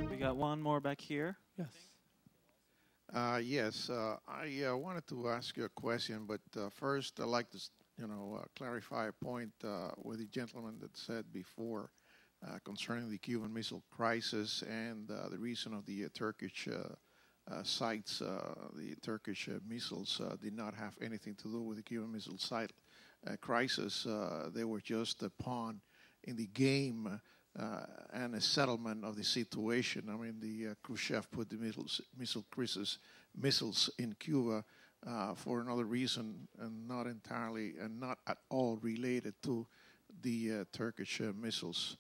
We got one more back here. Yes. Yes, I wanted to ask you a question, but first I'd like to, clarify a point with the gentleman that said before concerning the Cuban Missile Crisis and the reason of the Turkish sites. The Turkish missiles did not have anything to do with the Cuban Missile Site crisis. They were just a pawn in the game and a settlement of the situation. I mean, the Khrushchev put the missiles in Cuba for another reason, and not entirely and not at all related to the Turkish missiles.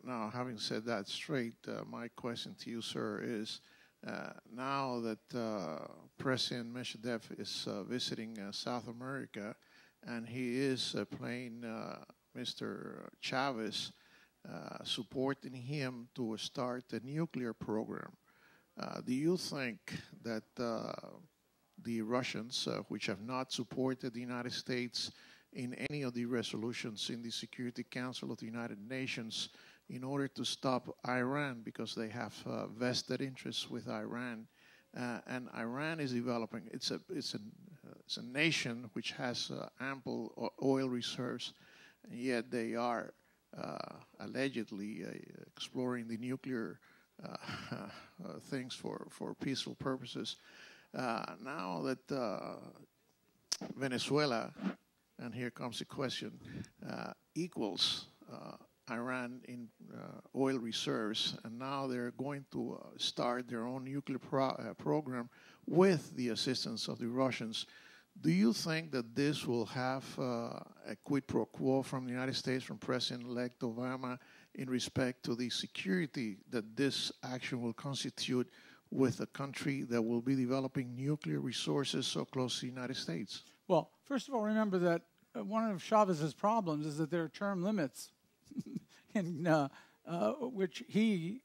Now, having said that straight, my question to you, sir, is now that President Medvedev is visiting South America, and he is playing Mr. Chavez, supporting him to start a nuclear program. Do you think that the Russians, which have not supported the United States in any of the resolutions in the Security Council of the United Nations in order to stop Iran, because they have vested interests with Iran, and Iran is developing, it's a nation which has ample oil reserves, and yet they are allegedly exploring the nuclear things for peaceful purposes. Now that Venezuela, and here comes the question, equals Iran in oil reserves, and now they're going to start their own nuclear program with the assistance of the Russians. Do you think that this will have a quid pro quo from the United States, from President-elect Obama, in respect to the security that this action will constitute with a country that will be developing nuclear resources so close to the United States? Well, first of all, remember that one of Chavez's problems is that there are term limits in which he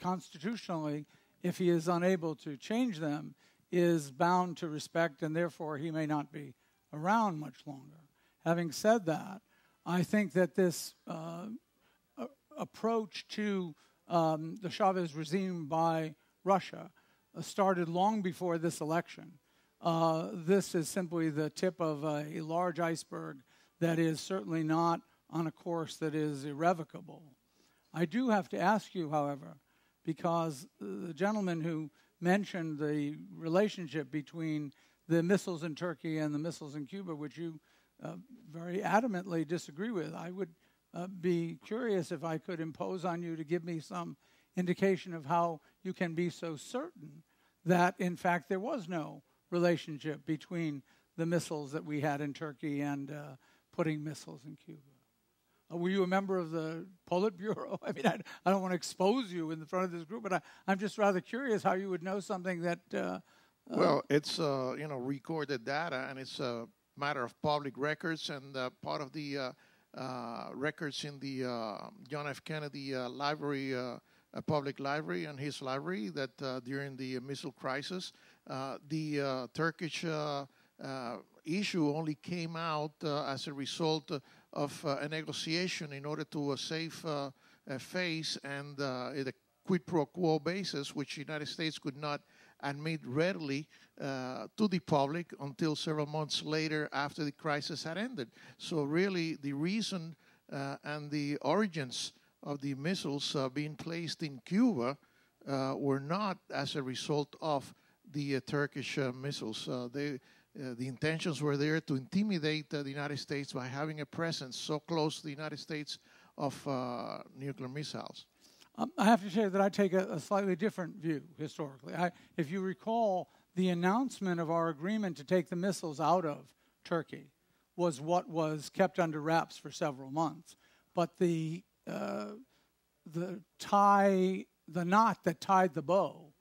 constitutionally, if he is unable to change them, is bound to respect, and therefore he may not be around much longer. Having said that, I think that this approach to the Chavez regime by Russia started long before this election. This is simply the tip of a large iceberg that is certainly not on a course that is irrevocable. I do have to ask you, however, because the gentleman who mentioned the relationship between the missiles in Turkey and the missiles in Cuba, which you very adamantly disagree with, I would be curious if I could impose on you to give me some indication of how you can be so certain that, in fact, there was no relationship between the missiles that we had in Turkey and putting missiles in Cuba. Were you a member of the Politburo? I mean, I don't want to expose you in the front of this group, but I'm just rather curious how you would know something that... well, it's recorded data, and it's a matter of public records, and part of the records in the John F. Kennedy library, public library, and his library, that during the missile crisis, the Turkish issue only came out as a result of a negotiation in order to save face and a quid pro quo basis, which the United States could not admit readily to the public until several months later after the crisis had ended. So really the reason and the origins of the missiles being placed in Cuba were not as a result of the Turkish missiles. The intentions were there to intimidate the United States by having a presence so close to the United States of nuclear missiles. I have to say that I take a slightly different view historically. If you recall, the announcement of our agreement to take the missiles out of Turkey was what was kept under wraps for several months. But the knot that tied the bow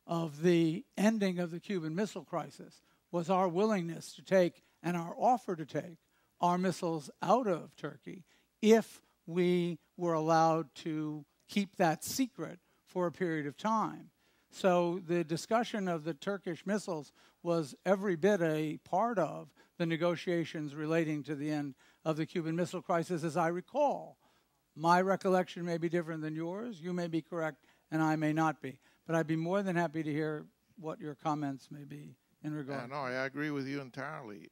of the ending of the Cuban Missile Crisis was our willingness to take and our offer to take our missiles out of Turkey if we were allowed to keep that secret for a period of time. So the discussion of the Turkish missiles was every bit a part of the negotiations relating to the end of the Cuban Missile Crisis, as I recall. My recollection may be different than yours. You may be correct, and I may not be. But I'd be more than happy to hear what your comments may be in regard. No, I agree with you entirely.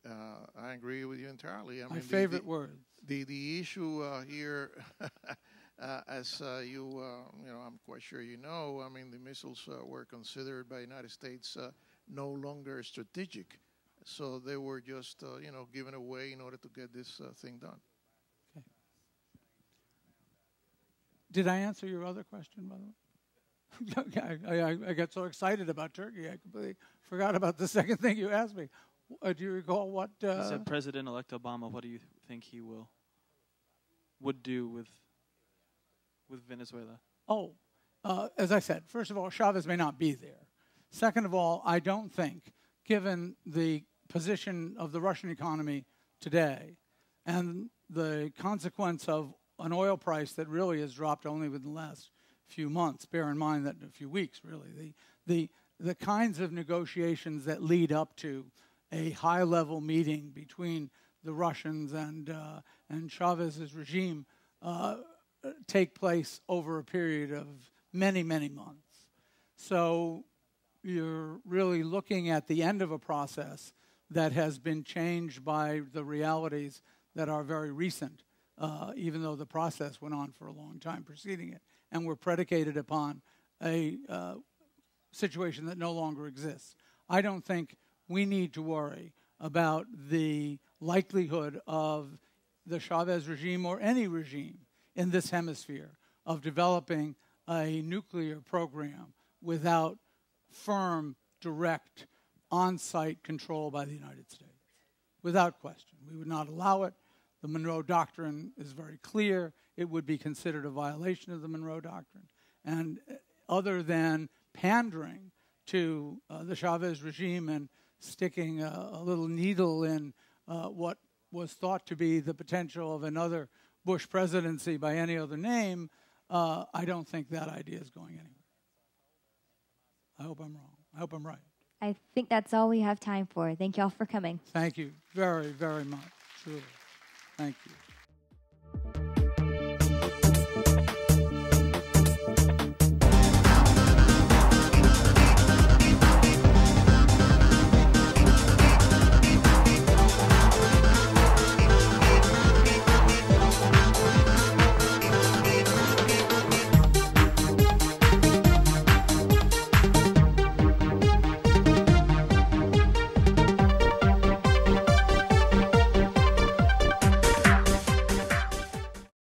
I agree with you entirely. I My mean, favorite words. The issue here, as I'm quite sure you know, I mean, the missiles were considered by the United States no longer strategic. So they were just, given away in order to get this thing done. Did I answer your other question, by the way? I got so excited about Turkey, I completely forgot about the second thing you asked me. Do you recall what? You said President-elect Obama. What do you think he would do with Venezuela? As I said, first of all, Chavez may not be there. Second of all, I don't think, given the position of the Russian economy today and the consequence of an oil price that really has dropped only within the last few months, bear in mind that in a few weeks, really, the kinds of negotiations that lead up to a high-level meeting between the Russians and Chavez's regime take place over a period of many, many months. So you're really looking at the end of a process that has been changed by the realities that are very recent, even though the process went on for a long time preceding it, and were predicated upon a situation that no longer exists. I don't think we need to worry about the likelihood of the Chavez regime or any regime in this hemisphere of developing a nuclear program without firm, direct, on-site control by the United States. Without question. We would not allow it. The Monroe Doctrine is very clear. It would be considered a violation of the Monroe Doctrine. And other than pandering to the Chavez regime and sticking a little needle in what was thought to be the potential of another Bush presidency by any other name, I don't think that idea is going anywhere. I hope I'm wrong. I hope I'm right. I think that's all we have time for. Thank you all for coming. Thank you very, very much. Truly. Thank you.